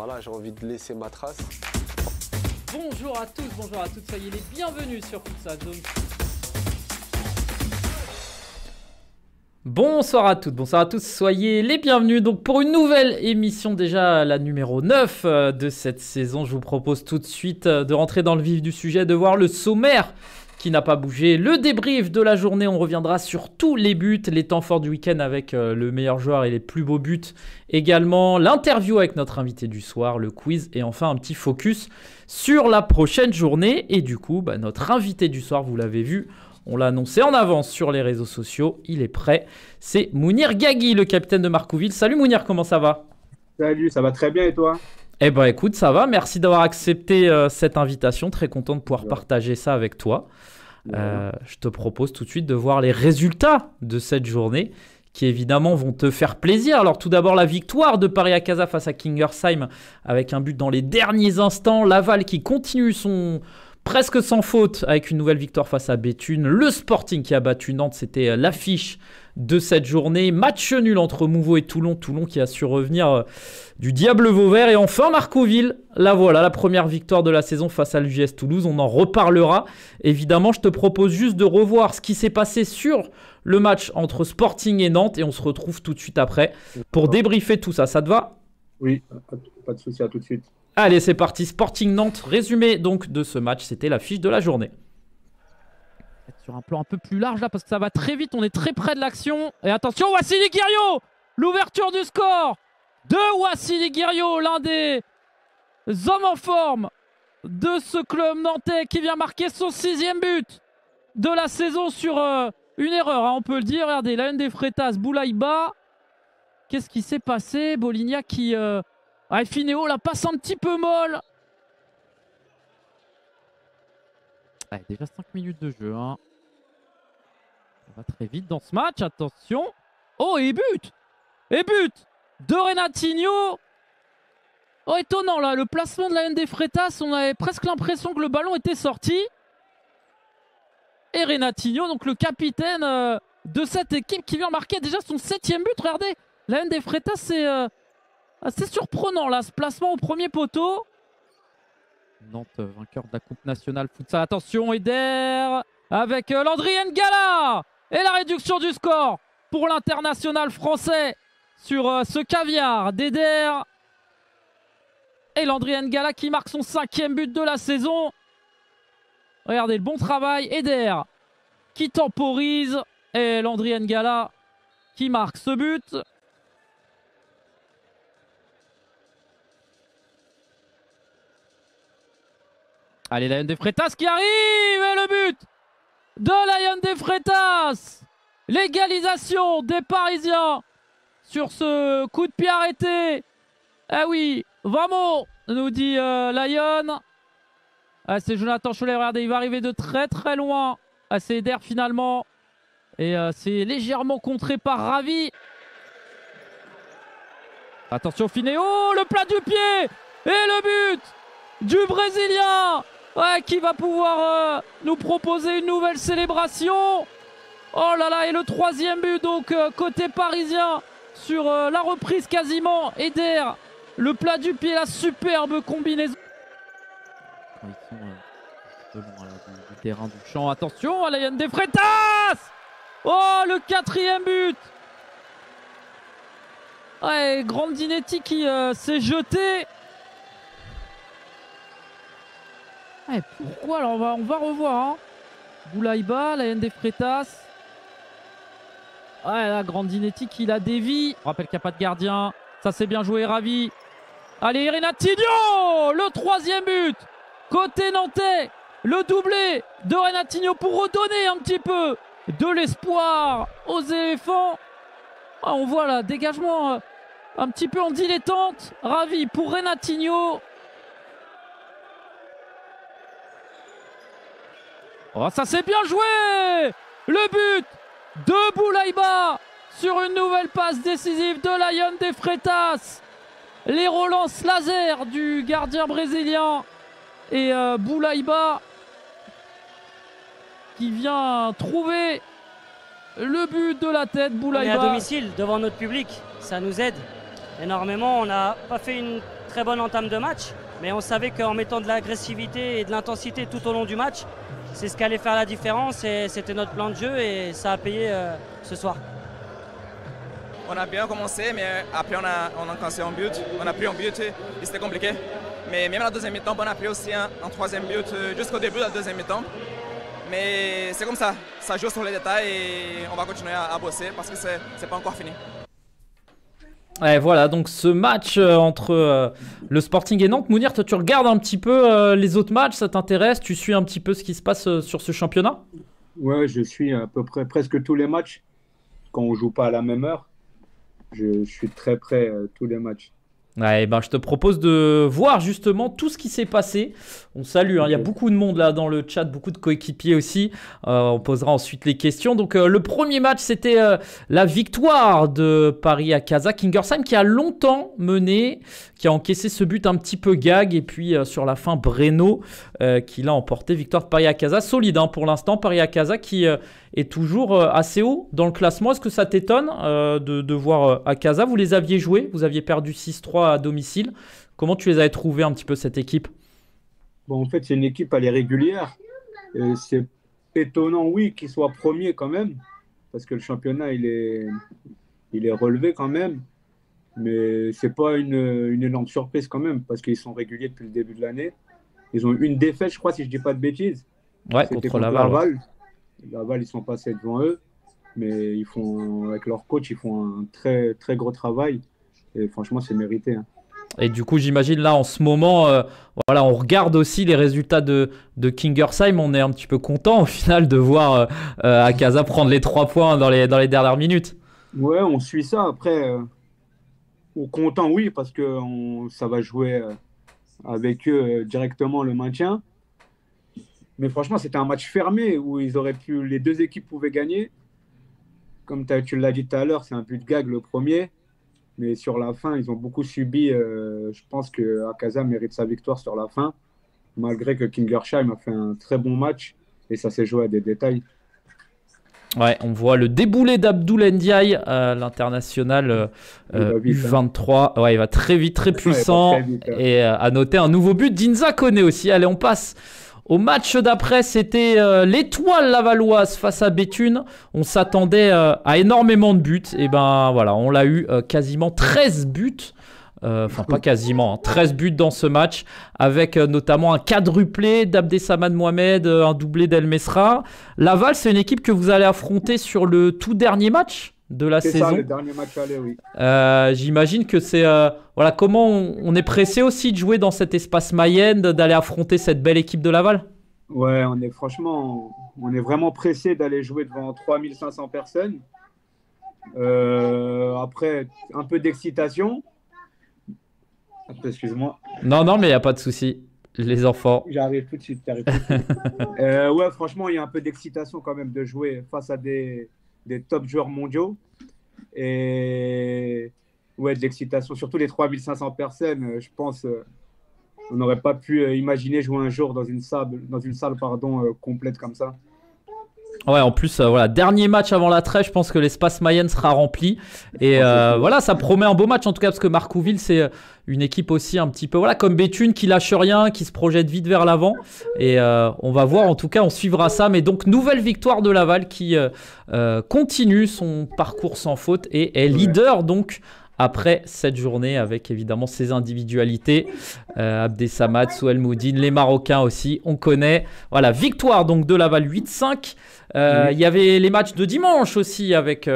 Voilà, j'ai envie de laisser ma trace. Bonjour à tous, bonjour à toutes, soyez les bienvenus sur Futsal Zone. Bonsoir à toutes, bonsoir à tous, soyez les bienvenus donc pour une nouvelle émission, déjà la numéro 9 de cette saison. Je vous propose tout de suite de rentrer dans le vif du sujet, de voir le sommaire qui n'a pas bougé, le débrief de la journée, on reviendra sur tous les buts, les temps forts du week-end avec le meilleur joueur et les plus beaux buts, également l'interview avec notre invité du soir, le quiz et enfin un petit focus sur la prochaine journée. Et du coup, notre invité du soir, vous l'avez vu, on l'a annoncé en avance sur les réseaux sociaux, il est prêt, c'est Mounir Gagui, le capitaine de Marcouville. Salut Mounir, comment ça va ? Salut, ça va très bien et toi ? Eh ben écoute, ça va, merci d'avoir accepté cette invitation, très content de pouvoir partager ça avec toi. Je te propose tout de suite de voir les résultats de cette journée qui évidemment vont te faire plaisir. Alors tout d'abord la victoire de Paris Acaza face à Kingersheim avec un but dans les derniers instants. Laval qui continue son presque sans faute avec une nouvelle victoire face à Béthune. Le Sporting qui a battu Nantes, c'était l'affiche de cette journée. Match nul entre Mouveau et Toulon. Toulon qui a su revenir du diable Vauvert. Et enfin Marcouville, la voilà, la première victoire de la saison face à l'UGS Toulouse. On en reparlera. Évidemment, je te propose juste de revoir ce qui s'est passé sur le match entre Sporting et Nantes. Et on se retrouve tout de suite après pour débriefer tout ça. Ça te va ? Oui, pas de souci, à tout de suite. Allez, c'est parti. Sporting Nantes, résumé donc de ce match. C'était l'affiche de la journée. Sur un plan un peu plus large là parce que ça va très vite, on est très près de l'action. Et attention, Wassily Guerriot, l'ouverture du score de Wassily Guerriot, l'un des hommes en forme de ce club nantais qui vient marquer son 6e but de la saison sur une erreur, hein, on peut le dire. Regardez, la haine des Freitas, Boulaïba. Qu'est-ce qui s'est passé? Bolignac qui... Finéo la passe un petit peu molle. Ouais, déjà 5 minutes de jeu. Hein. Ça va très vite dans ce match. Attention. Oh, et but! Et but de Renatinho. Oh, étonnant là. Le placement de la ND Freitas, on avait presque l'impression que le ballon était sorti. Et Renatinho, donc le capitaine de cette équipe qui vient marquer déjà son 7e but. Regardez, la ND Freitas, c'est assez surprenant là, ce placement au premier poteau. Nantes vainqueur de la Coupe nationale futsal. Attention, Eder avec Landry N'Gala et la réduction du score pour l'international français sur ce caviar d'Eder. Et Landry N'Gala qui marque son 5e but de la saison. Regardez le bon travail. Eder qui temporise et Landry N'Gala qui marque ce but. Allez, la des Freitas qui arrive et le but de la des Freitas. L'égalisation des Parisiens sur ce coup de pied arrêté. Ah oui, vamos, nous dit Lyon. Ah, c'est Jonathan Cholet, regardez, il va arriver de très très loin. Ah, c'est Eder finalement. Et c'est légèrement contré par Ravi. Attention Finéo, le plat du pied et le but du Brésilien. Ouais, qui va pouvoir nous proposer une nouvelle célébration. Oh là là, et le 3e but donc côté parisien sur la reprise quasiment. Eder, le plat du pied, la superbe combinaison. Ils sont loin là, du terrain du champ. Attention à la Yann des Freitas. Oh, le 4e but. Ouais, Grandinetti qui s'est jeté. Ouais, pourquoi? Alors on va revoir. Hein. Boulaïba, la haine des Freitas. Ouais, là, Grandinetti qui la dévie. On rappelle qu'il n'y a pas de gardien. Ça c'est bien joué, Ravi. Allez, Renatinho, le 3e but. Côté nantais, le doublé de Renatinho pour redonner un petit peu de l'espoir aux éléphants. Ah, on voit là, dégagement un petit peu en dilettante. Ravi pour Renatinho. Oh, ça c'est bien joué! Le but de Boulaïba sur une nouvelle passe décisive de Lyon des Freitas. Les relances laser du gardien brésilien. Et Boulaïba qui vient trouver le but de la tête. Boulaïba. On est à domicile devant notre public, ça nous aide énormément. On n'a pas fait une très bonne entame de match, mais on savait qu'en mettant de l'agressivité et de l'intensité tout au long du match, c'est ce qui allait faire la différence et c'était notre plan de jeu et ça a payé ce soir. On a bien commencé, mais après on a cassé un but, on a pris un but et c'était compliqué. Mais même la deuxième mi-temps, on a pris aussi un troisième but jusqu'au début de la deuxième mi-temps. Mais c'est comme ça joue sur les détails et on va continuer à bosser parce que c'est pas encore fini. Ouais, voilà, donc ce match entre le Sporting et Nantes. Mounir, toi tu regardes un petit peu les autres matchs, ça t'intéresse? Tu suis un petit peu ce qui se passe sur ce championnat? Ouais, je suis à peu près presque tous les matchs. Quand on joue pas à la même heure, je suis très près tous les matchs. Ouais, ben, je te propose de voir justement tout ce qui s'est passé. On salue, hein, il y a beaucoup de monde là dans le chat, beaucoup de coéquipiers aussi. On posera ensuite les questions. Donc le premier match, c'était la victoire de Paris à Casa. Kingersheim qui a longtemps mené, qui a encaissé ce but un petit peu gag. Et puis sur la fin, Breno qui l'a emporté. Victoire de Paris à Casa. Solide hein, pour l'instant, Paris à Casa qui est toujours assez haut dans le classement. Est-ce que ça t'étonne de voir à Casa? Vous les aviez joués, vous aviez perdu 6-3 à domicile. Comment tu les avais trouvés un petit peu cette équipe? Bon, en fait, c'est une équipe, elle est régulière. C'est étonnant, oui, qu'ils soient premiers quand même, parce que le championnat, il est relevé quand même. Mais c'est pas une énorme surprise quand même, parce qu'ils sont réguliers depuis le début de l'année. Ils ont eu une défaite, je crois, si je dis pas de bêtises. Ouais, contre Laval. Ouais. Laval, ils sont passés devant eux, mais ils font, avec leur coach, ils font un très, très gros travail. Et franchement, c'est mérité. Hein. Et du coup, j'imagine là, en ce moment, voilà, on regarde aussi les résultats de Kingersheim. On est un petit peu content au final de voir à Casa prendre les 3 points dans les dernières minutes. Ouais, on suit ça. Après, on est content, oui, parce que ça va jouer avec eux directement le maintien. Mais franchement, c'était un match fermé où les deux équipes pouvaient gagner. Comme tu l'as dit tout à l'heure, c'est un but de gag le premier. Mais sur la fin, ils ont beaucoup subi. Je pense que Akaza mérite sa victoire sur la fin, malgré que Kingersheim a fait un très bon match et ça s'est joué à des détails. Ouais, on voit le déboulé d'Abdoul Ndiaye, l'international U23. Hein. Ouais, il va très vite, très puissant. Très vite, hein. Et à noter un nouveau but d'Inza Koné aussi. Allez, on passe au match d'après. C'était l'Étoile lavalloise face à Béthune. On s'attendait à énormément de buts. Et ben voilà, on l'a eu quasiment 13 buts. Enfin, pas quasiment, hein, 13 buts dans ce match, avec notamment un quadruplé d'Abdessamad Mohamed, un doublé d'El Mesra. Laval, c'est une équipe que vous allez affronter sur le tout dernier match de la saison. C'est ça, le dernier match aller, oui. J'imagine que c'est... voilà, comment on est pressé aussi de jouer dans cet espace Mayenne, d'aller affronter cette belle équipe de Laval? Ouais, on est vraiment pressé d'aller jouer devant 3500 personnes. Après, un peu d'excitation. Excuse-moi. Non, mais il n'y a pas de souci. Les enfants. J'arrive tout de suite. Ouais, franchement, il y a un peu d'excitation quand même de jouer face à des top joueurs mondiaux. Et ouais, de l'excitation. Surtout les 3500 personnes. Je pense on n'aurait pas pu imaginer jouer un jour dans une salle complète comme ça. Ouais, en plus, voilà, dernier match avant la trêve, je pense que l'espace Mayenne sera rempli. Et voilà, ça promet un beau match en tout cas, parce que Marcouville, c'est une équipe aussi un petit peu, voilà, comme Béthune, qui lâche rien, qui se projette vite vers l'avant. Et on va voir, en tout cas, on suivra ça. Mais donc, nouvelle victoire de Laval qui continue son parcours sans faute et est leader donc après cette journée avec évidemment ses individualités. Abdessamad, Souel Moudine, les Marocains aussi, on connaît. Voilà, victoire donc de Laval 8-5. Il y avait les matchs de dimanche aussi avec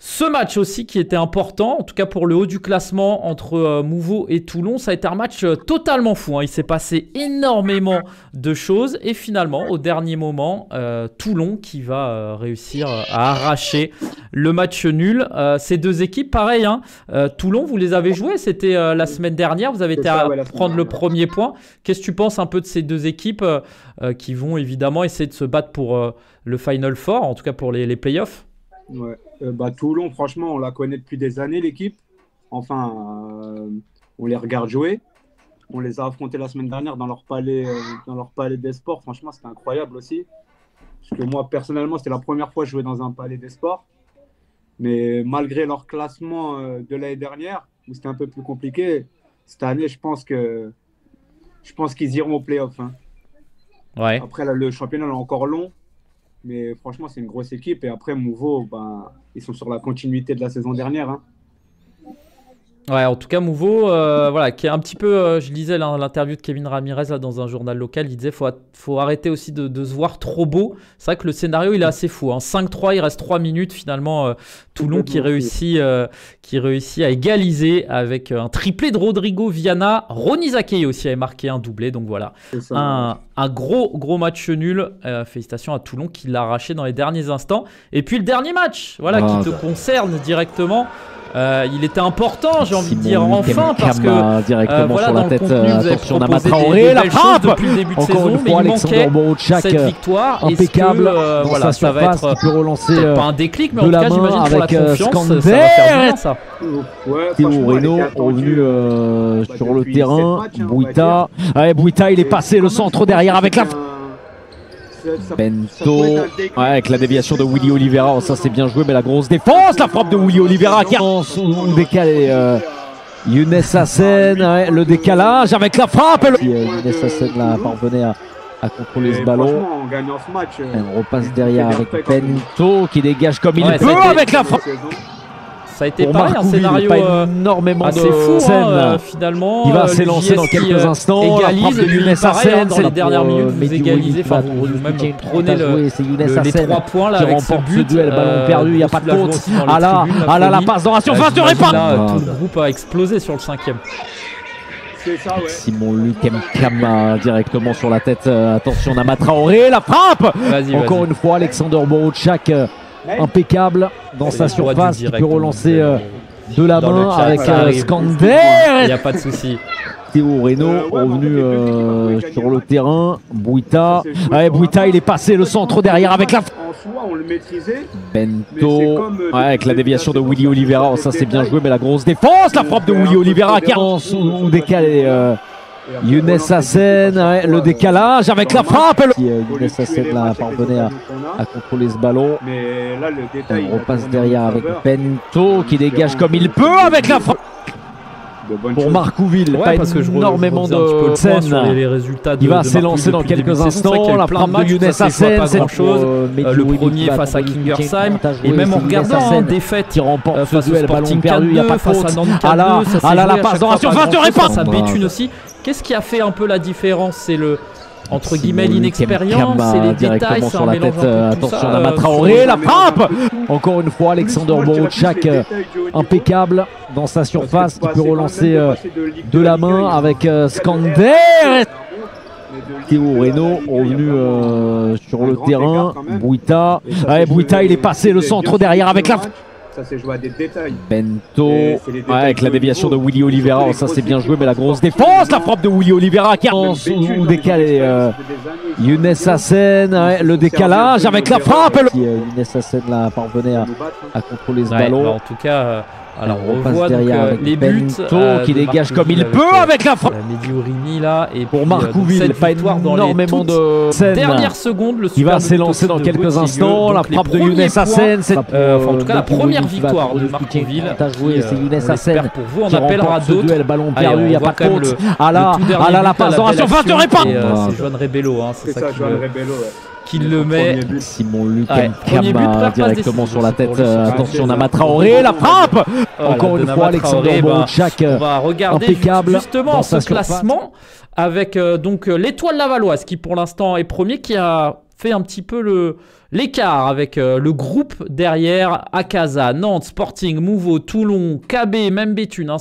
ce match aussi qui était important, en tout cas pour le haut du classement entre Mouveau et Toulon. Ça a été un match totalement fou, hein. Il s'est passé énormément de choses et finalement au dernier moment, Toulon qui va réussir à arracher le match nul. Ces deux équipes, pareil, hein. Toulon, vous les avez joués, c'était la semaine dernière, vous avez été à prendre le premier point. Qu'est-ce que tu penses un peu de ces deux équipes qui vont évidemment essayer de se battre pour le Final Four, en tout cas pour les playoffs? Ouais. Toulon, franchement, on la connaît depuis des années, l'équipe. Enfin, on les regarde jouer. On les a affrontés la semaine dernière dans leur palais des sports. Franchement, c'était incroyable aussi. Parce que moi, personnellement, c'était la première fois que je jouais dans un palais des sports. Mais malgré leur classement de l'année dernière, où c'était un peu plus compliqué, cette année, je pense qu'ils iront au play-off. Hein. Ouais. Après, là, le championnat est encore long, mais franchement, c'est une grosse équipe. Et après, Mouveau, ben, ils sont sur la continuité de la saison dernière. Hein. Ouais, en tout cas, Mouveau, voilà, qui est un petit peu, je lisais l'interview de Kevin Ramirez là, dans un journal local, il disait faut arrêter aussi de se voir trop beau. C'est vrai que le scénario, il est assez fou. Hein. 5-3, il reste 3 minutes finalement. Toulon qui réussit à égaliser avec un triplé de Rodrigo Viana. Ronny Zakei aussi avait marqué un doublé. Donc voilà, un gros match nul. Félicitations à Toulon qui l'a arraché dans les derniers instants. Et puis le dernier match, voilà, qui te concerne directement. Il était important, j'ai envie de dire, enfin, parce que directement voilà, sur dans la le tête, contenu, vous avez attention, proposé Traoré, la belles frappe choses depuis le début de encore saison, une mais fois, il Alexander manquait Borouchak, cette victoire. impeccable, Est-ce que, voilà, ça va être qui peut relancer peut-être pas un déclic, mais en de tout la cas, main j'imagine pour la avec confiance, Skander. ça va faire du bien, ça. Ouais, Théo franchement, elle Reynaud était attendue, revenu sur le depuis terrain. 7 matchs, hein, on va Bouita, ouais, Bouita, il est Et passé quand le même, centre je pense derrière que avec la ça pouvait Bento, être un déclic. avec la déviation de Willy Oliveira, ça c'est bien joué, mais la grosse défense, la frappe de Willy Oliveira qui a décalé. Younes Hassen, ouais, le décalage avec la frappe. Younes Hassen là, parvenait à contrôler ce ballon. Franchement, en gagnant ce match, On repasse derrière bien avec fait quand même. Bento qui dégage comme il Ouais, peut ça a été- avec la frappe. Ça a été Pour pareil, un Marcouville, scénario pas énormément assez de fou, scènes. hein, finalement. Il va le s'élancer JS dans qui, quelques instants. La égalise, frappe de et puis Younes pareil, hein, Hassen, dans c'est les dernières pour, minutes, vous Mehdi égalisez, Ouili qui va enfin, vous même prenez c'est Younes les Hassen 3 points là qui avec ce remporte ce but. duel, ballon perdu, il n'y a pas de la joie faute. aussi dans les Ah là, tribunes, la folie. passe dans la surface de J'imagine, là, réparation. tout le groupe a explosé sur le 5e. C'est ça, ouais. Simon Luc Mkama directement sur la tête. Attention, Nama Traoré, la frappe. Vas-y, Encore vas-y. une fois, Alexander Borouchak impeccable dans sa C'est le droit surface du qui direct, peut relancer donc, de la dans le main chat, avec ça arrive. Il Skander. n'y a pas de souci. Théo Reynaud ouais, revenu on avait fait 2 équipes, on pouvait sur gagner le le match. terrain. Bouita, Ça s'est joué ouais, sur la Bouita, fin. il est passé le centre derrière avec la En soi, on le maîtrisait. Bento, Mais c'est comme, ouais, avec la déviation de Willy ça, Oliveira, c'est ça des c'est bien détails. joué, mais la grosse défense, la frappe de On fait Willy un peu Oliveira de qui a tolérance ou sur décalé. Et après, Younes relancer Hassen, l'équipe à chaque ouais, fois, le décalage avec dans la le match. frappe. Au lieu Younes de tuer Hassen les là, matchs avec les parvenait occasions qu'on a. à contrôler ce ballon. Mais là, le détail. On il a repasse tourné derrière en avec faveur. Bento qui dégage comme il peut avec la frappe. De bonnes Pour choses. Marcouville, Ouais, pas parce que je énormément refaisais un petit peu de le point sur scènes. les résultats Il va de s'élancer dans Marcouville depuis le quelques début de saison. C'est vrai instants. qu'il y a eu La plein frappe de matchs où Younes ça s'est joué à Hassen, pas c'est grand-chose. Le premier face à Kingersheim et même en regardant défaite qui remporte ce face au duel, ballon Sporting perdu, il n'y a 4-2, pas de face faute. à Nantes Ah là, 4-2, ça s'est ah là, joué la à passe chaque dans la fois pas surface de grand-chose, réparation. face à Béthune aussi. Qu'est-ce qui a fait un peu la différence? C'est le entre guillemets Simon l'inexpérience, Lukem c'est les directement détails, c'est sur un la mélange tête. un peu de tout Attention, ça. Nama Traoré, la frappe. Encore une fois, Alexander Borouchak impeccable dans sa surface qui peut relancer de la main avec Skander. Théo Reynaud revenu sur le terrain. Bouita, ouais, Bouita, il est passé le centre derrière avec la Ça s'est joué à des détails. Bento, Et c'est les ouais, détails avec la de déviation de niveau. Willy Oliveira, Surtout les ça c'est grosses bien équipes, joué, mais la parce grosse que- défense, la frappe de Willy Oliveira qui a Même Béthune, ou hein, décalé. ils ont des années, Younes ils sont Hassen, ouais, le se décalage servent un peu avec de la nos frappe. erreurs. Younes Hassen là parvenait à nous battre, hein. à contrôler ce Ouais, ballon. bah, en tout cas, alors On on repasse revoit donc, derrière avec les buts Bento qui de dégage comme il Marcouville peut avec la frappe. Mehdi Ourini là et Pour puis, Marcouville, donc, cette pas victoire dans les énormément toutes de scènes. dernières secondes. Le Il va super but s'élancer aussi dans de quelques Gauthier instants. Gueux. La Donc, les frappe de premiers Younes points, Hassen, c'est enfin, en tout cas la première victoire de Marcouville. joué, c'est Younes on Hassen l'espère pour vous, on qui appellera remporte ce d'autres. duel, ballon Allez, perdu, on il n'y a voit pas de quand même faute. le- Ah là, le tout dernier ah là, la but, passe dans la belle surface de action, réparation. et, c'est Joan Rebello, hein, c'est C'est ça ça, qui Joan le, Rebello. Ouais. qui le met. Premier but. Simon Luc Ouais, premier but, première passe directement décisive sur la aussi pour tête. lui, sur Attention, c'est Nama ça. Traoré, la frappe. Voilà, Encore de une Nama fois, Alexander Traoré, ben, Borouchak. on va regarder impeccable justement dans ce sa surface. classement avec donc l'Étoile Lavalloise qui pour l'instant est premier, qui a fait un petit peu l'écart avec le groupe derrière Akaza, Nantes, Sporting, Mouveau, Toulon, KB, même Béthune. Hein,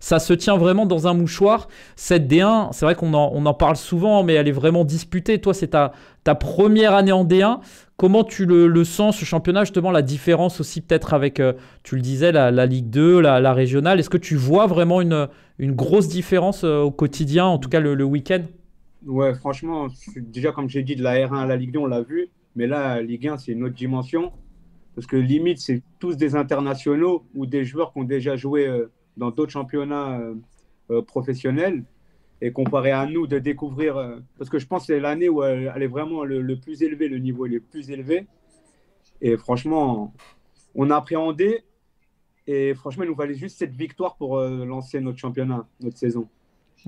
ça se tient vraiment dans un mouchoir. Cette D1, c'est vrai qu'on en parle souvent, mais elle est vraiment disputée. Toi, c'est ta première année en D1. Comment tu le sens, ce championnat, justement, la différence aussi peut-être avec, tu le disais, la Ligue 2, la régionale. Est-ce que tu vois vraiment une grosse différence au quotidien, en tout cas le week-end? Ouais, franchement, déjà, comme j'ai dit, de la R1 à la Ligue 2, on l'a vu. Mais là, la Ligue 1, c'est une autre dimension. Parce que limite, c'est tous des internationaux ou des joueurs qui ont déjà joué dans d'autres championnats professionnels. Et comparé à nous, de découvrir. Parce que je pense que c'est l'année où elle est vraiment le plus élevé, le niveau est le plus élevé. Et franchement, on a appréhendé. Et franchement, il nous fallait juste cette victoire pour lancer notre championnat, notre saison.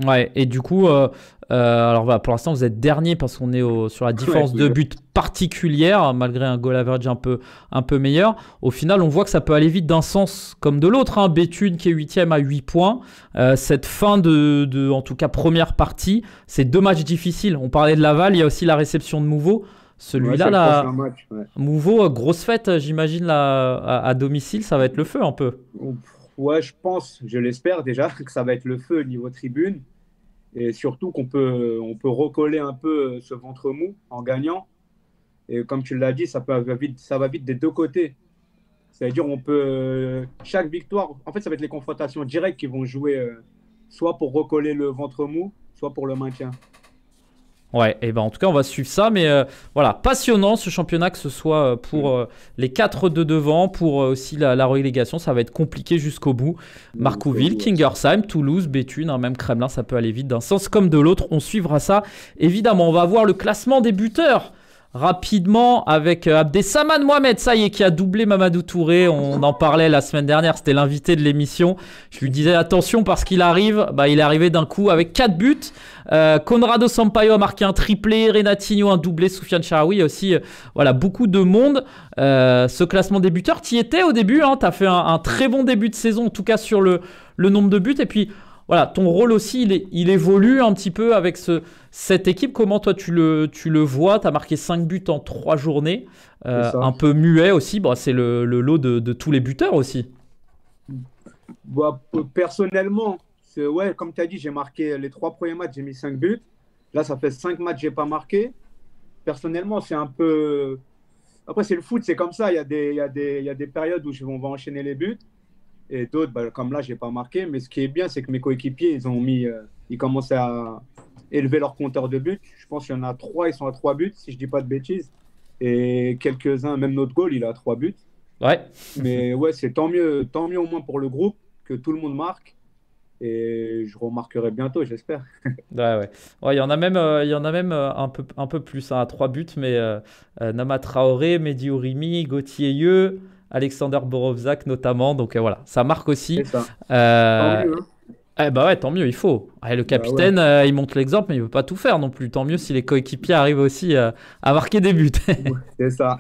Ouais, et du coup, alors voilà, pour l'instant, vous êtes dernier parce qu'on est sur la différence de but particulière, malgré un goal average un peu meilleur. Au final, on voit que ça peut aller vite d'un sens comme de l'autre. Hein. Béthune qui est 8e à 8 points. Cette fin en tout cas, première partie, c'est 2 matchs difficiles. On parlait de Laval, il y a aussi la réception de Mouveau. Celui-là, là, Mouveau, grosse fête, j'imagine, là, à domicile, ça va être le feu un peu. Ouais, je pense, je l'espère déjà, que ça va être le feu au niveau tribune. Et surtout qu'on peut recoller un peu ce ventre mou en gagnant. Et comme tu l'as dit, ça va vite des deux côtés. C'est-à-dire, chaque victoire, en fait, ça va être les confrontations directes qui vont jouer soit pour recoller le ventre mou, soit pour le maintien. Ouais, et ben en tout cas, on va suivre ça. Mais voilà, passionnant ce championnat, que ce soit pour les 4 de devant, pour aussi la relégation. Ça va être compliqué jusqu'au bout. Marcouville, Kingersheim, Toulouse, Béthune, hein, même Kremlin, ça peut aller vite d'un sens comme de l'autre. On suivra ça. Évidemment, on va voir le classement des buteurs rapidement avec Abdessaman Mohamed, ça y est, qui a doublé Mamadou Touré. On en parlait la semaine dernière, c'était l'invité de l'émission. Je lui disais attention parce qu'il arrive, il est arrivé d'un coup avec 4 buts. Conrado Sampaio a marqué un triplé, Renatinho un doublé, Soufiane Charaoui aussi. Voilà, beaucoup de monde. Ce classement des buteurs, tu y étais au début, hein, tu as fait un très bon début de saison, en tout cas sur le nombre de buts. Et puis voilà, ton rôle aussi, il évolue un petit peu avec cette équipe. Comment toi tu le vois? Tu as marqué 5 buts en 3 journées. Un peu muet aussi. C'est le lot de tous les buteurs aussi. Personnellement, ouais, comme tu as dit, j'ai marqué les 3 premiers matchs, j'ai mis 5 buts. Là, ça fait 5 matchs que je n'ai pas marqué. Personnellement, c'est un peu... Après, c'est le foot, c'est comme ça. Il y a des périodes où on va enchaîner les buts. Et d'autres, comme là, je n'ai pas marqué. Mais ce qui est bien, c'est que mes coéquipiers, ils commencent à élever leur compteur de buts. Je pense qu'il y en a 3, ils sont à 3 buts, si je ne dis pas de bêtises. Et quelques-uns, même notre goal, il a 3 buts. Ouais. Mais ouais, c'est tant mieux au moins pour le groupe que tout le monde marque. Et je remarquerai bientôt, j'espère. Ouais. Il y en a même un peu plus, hein, à 3 buts. Mais Nama Traoré, Mehdi Ourimi, Gauthier Yeux, Alexander Borovzak notamment, donc voilà, ça marque aussi. C'est ça. Tant mieux, hein. Ouais, tant mieux, il faut. Le capitaine, il montre l'exemple, mais il ne veut pas tout faire non plus. Tant mieux si les coéquipiers arrivent aussi à marquer des buts. C'est ça.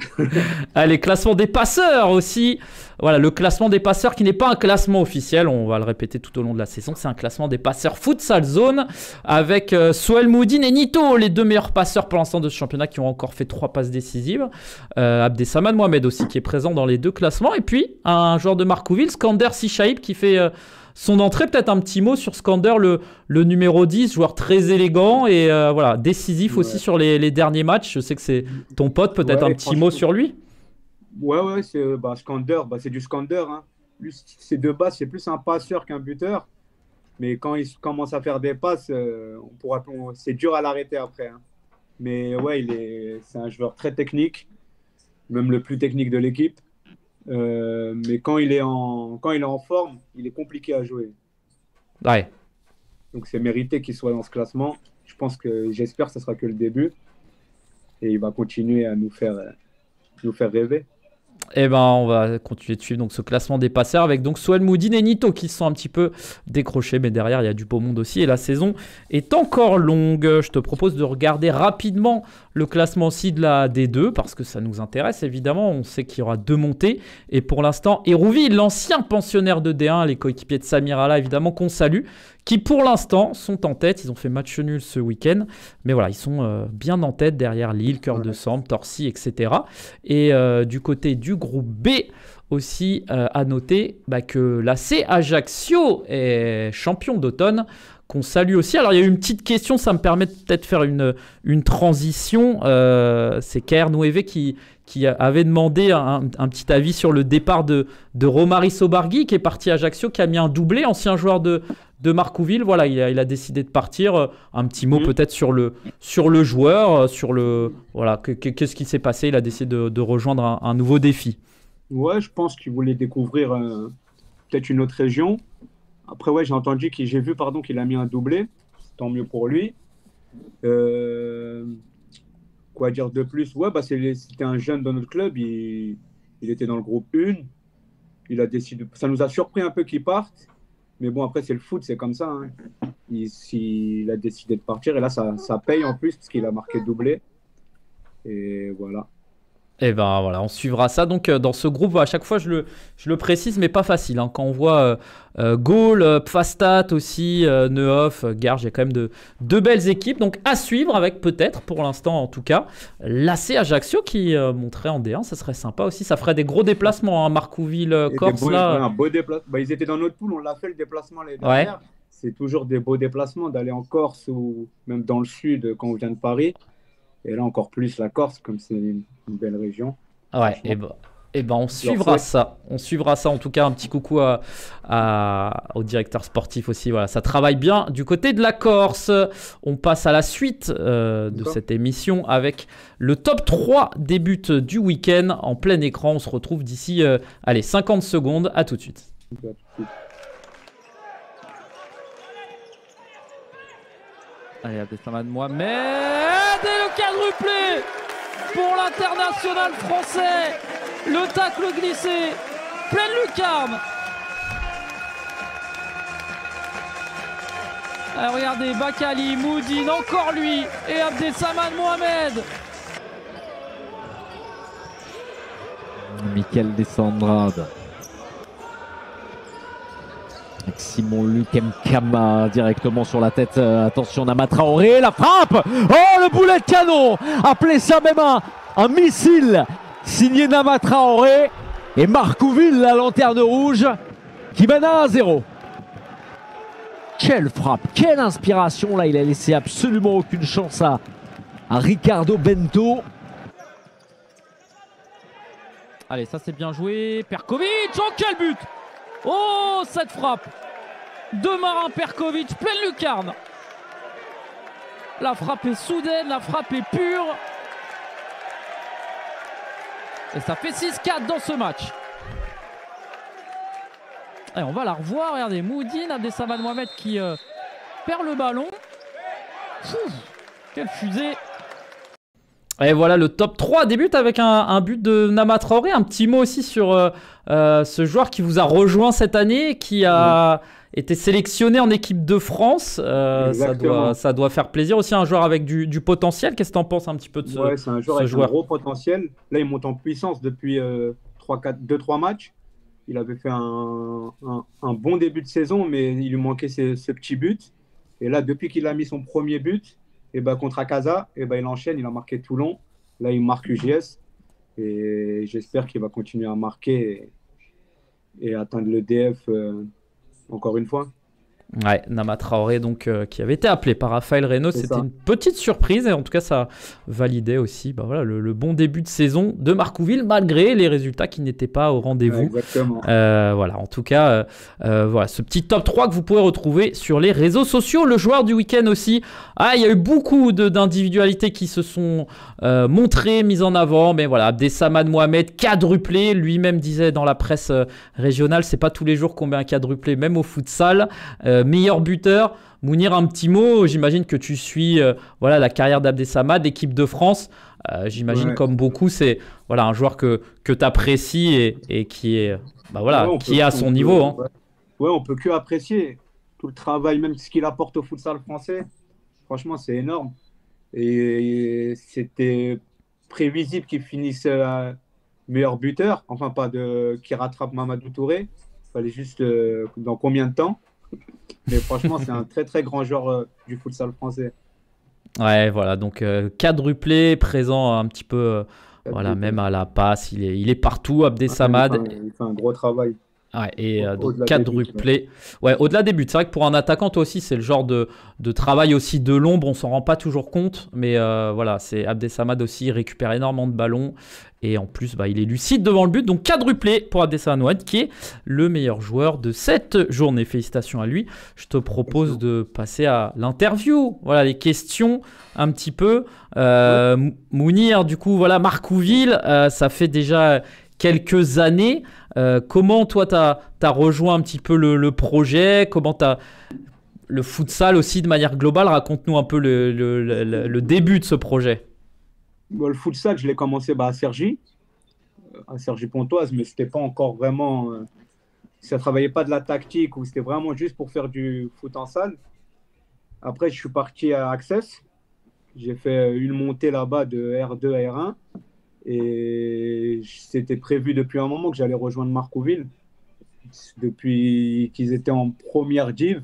Allez, classement des passeurs aussi. Voilà, le classement des passeurs qui n'est pas un classement officiel, on va le répéter tout au long de la saison, c'est un classement des passeurs futsal zone avec Soel Moudine et Nito, les 2 meilleurs passeurs pour l'instant de ce championnat qui ont encore fait 3 passes décisives. Abdessaman Mohamed aussi qui est présent dans les 2 classements. Et puis un joueur de Marcouville, Skander Sichaïb, qui fait son entrée. Peut-être un petit mot sur Skander, le numéro 10, joueur très élégant et voilà, décisif aussi sur les derniers matchs. Je sais que c'est ton pote, peut-être un petit mot sur lui. Ouais, Skander, c'est du Skander. Hein. Lui, c'est de base, c'est plus un passeur qu'un buteur. Mais quand il commence à faire des passes, c'est dur à l'arrêter après. Hein. Mais ouais, c'est un joueur très technique, même le plus technique de l'équipe. Mais quand il est en forme, il est compliqué à jouer. Ouais. Donc c'est mérité qu'il soit dans ce classement. J'espère que ce sera que le début. Et il va continuer à nous faire rêver. Et on va continuer de suivre donc ce classement des passeurs avec donc Soel Moudine et Nito qui se sont un petit peu décrochés, mais derrière il y a du beau monde aussi et la saison est encore longue. Je te propose de regarder rapidement le classement aussi de la D2 parce que ça nous intéresse évidemment. On sait qu'il y aura 2 montées et pour l'instant Hérouville, l'ancien pensionnaire de D1, les coéquipiers de Samir Allah évidemment qu'on salue, qui pour l'instant sont en tête. Ils ont fait match nul ce week-end, mais voilà, ils sont bien en tête derrière Lille, Cœur de Sambre, Torcy, etc. Et du côté du groupe B aussi, à noter que l'AC Ajaccio est champion d'automne, qu'on salue aussi. Alors il y a eu une petite question, ça me permet peut-être de faire une transition. C'est KR Nouévé qui avait demandé un petit avis sur le départ de Romary Sobargui, qui est parti à Ajaccio, qui a mis un doublé, ancien joueur de Marcouville. Voilà, il a décidé de partir. Un petit mot peut-être sur le joueur, voilà, qu'est-ce qui s'est passé. Il a décidé de rejoindre un nouveau défi. Ouais, je pense qu'il voulait découvrir peut-être une autre région. Après, ouais, j'ai vu qu'il a mis un doublé. Tant mieux pour lui. Quoi dire de plus? Ouais, c'était un jeune dans notre club. Il était dans le groupe 1. il a décidé. Ça nous a surpris un peu qu'il parte. Mais bon, après, c'est le foot, c'est comme ça. Hein. Il a décidé de partir. Et là, ça paye en plus, parce qu'il a marqué doublé. Et voilà. Et ben voilà, on suivra ça. Donc dans ce groupe, à chaque fois je le précise, mais pas facile. Hein. Quand on voit Gaulle, Pfastat aussi, Neuhoff, Garges, il y a quand même de belles équipes. Donc à suivre avec peut-être, pour l'instant en tout cas, l'AC Ajaccio qui monterait en D1. Ça serait sympa aussi. Ça ferait des gros déplacements, hein, Marcouville, Corse là. Un beau bah, ils étaient dans notre poule, on l'a fait le déplacement l'année dernière. Ouais. C'est toujours des beaux déplacements d'aller en Corse ou même dans le sud quand on vient de Paris. Et là, encore plus la Corse, comme c'est une belle région. Ouais, et ben on suivra ça. On suivra ça. En tout cas, un petit coucou au directeur sportif aussi. Voilà, ça travaille bien du côté de la Corse. On passe à la suite de cette émission avec le top 3 des buts du week-end en plein écran. On se retrouve d'ici 50 secondes. À tout de suite. Allez, Abdessamad Mohamed et le quadruplé pour l'international français. Le tacle glissé, pleine lucarne. Alors, regardez, Bakali, Moudine, encore lui et Abdessamad Mohamed. Michael Desandrade. Avec Simon-Luc Mkama directement sur la tête. Attention, Nama Traoré, la frappe. Oh, le boulet de canon. Appelez ça même un missile. Signé Nama Traoré. Et Marcouville, la lanterne rouge, qui mène à 1-0. Quelle frappe, quelle inspiration. Là, il a laissé absolument aucune chance à Ricardo Bento. Allez, ça c'est bien joué. Perkovic, oh quel but! Oh, cette frappe de Marin Perkovic, pleine lucarne. La frappe est soudaine, la frappe est pure. Et ça fait 6-4 dans ce match. Et on va la revoir, regardez, Moudine, Abdessamad Mohamed qui perd le ballon. Quelle fusée. Et voilà le top 3 débute avec un but de Nama Traoré. Un petit mot aussi sur ce joueur qui vous a rejoint cette année, qui a été sélectionné en équipe de France. Ça doit faire plaisir aussi, un joueur avec du potentiel. Qu'est-ce que tu en penses un petit peu de ce joueur? Ouais, c'est un joueur avec un gros potentiel. Là, il monte en puissance depuis 2-3 matchs. Il avait fait un bon début de saison, mais il lui manquait ce petit but. Et là, depuis qu'il a mis son premier but, et ben, contre Akaza, et ben, il enchaîne, il a marqué Toulon. Là, il marque UJS. Et j'espère qu'il va continuer à marquer et atteindre le DF encore une fois. Ouais, Nama Traoré donc, qui avait été appelé par Raphaël Reynaud. C'était une petite surprise et en tout cas ça validait aussi voilà, le bon début de saison de Marcouville malgré les résultats qui n'étaient pas au rendez-vous. Exactement. Voilà, en tout cas, voilà, ce petit top 3 que vous pourrez retrouver sur les réseaux sociaux. Le joueur du week-end aussi. Il y a eu beaucoup d'individualités qui se sont montrées, mises en avant. Mais voilà, Abdessamad Mohamed, quadruplé. Lui-même disait dans la presse régionale, c'est pas tous les jours qu'on met un quadruplé, même au futsal. Meilleur buteur. Mounir, un petit mot. J'imagine que tu suis voilà, la carrière d'Abdessamad, l'équipe de France. J'imagine comme beaucoup, c'est voilà, un joueur que tu apprécies et qui est, qui est à son niveau. Hein. Ouais, on peut que apprécier tout le travail, même ce qu'il apporte au futsal français. Franchement, c'est énorme. Et c'était prévisible qu'il finisse meilleur buteur. Enfin, pas qui rattrape Mamadou Touré. Il fallait juste dans combien de temps. Mais franchement, c'est un très très grand joueur du futsal français. Ouais, voilà, donc quadruplé, présent un petit peu, voilà, même à la passe, il est partout, Abdessamad. Il fait un gros travail. Ouais, et donc quadruplé. Ouais, au-delà des buts. C'est vrai que pour un attaquant, toi aussi, c'est le genre de travail aussi de l'ombre. On s'en rend pas toujours compte. Mais voilà, c'est Abdessamad aussi. Il récupère énormément de ballons. Et en plus, il est lucide devant le but. Donc quadruplé pour Abdessamad Mohamed, qui est le meilleur joueur de cette journée. Félicitations à lui. Je te propose de passer à l'interview. Voilà, les questions un petit peu. Mounir, du coup, voilà, Marcouville. Ça fait déjà quelques années. Comment toi t'as rejoint un petit peu le projet? Comment t'as le futsal aussi de manière globale? Raconte-nous un peu le début de ce projet. Le futsal, je l'ai commencé à Cergy. à Cergy-Pontoise, mais c'était pas encore vraiment. Ça travaillait pas de la tactique, ou c'était vraiment juste pour faire du foot en salle. Après, je suis parti à Access. J'ai fait une montée là-bas de R2 à R1. Et c'était prévu depuis un moment que j'allais rejoindre Marcouville. Depuis qu'ils étaient en première div,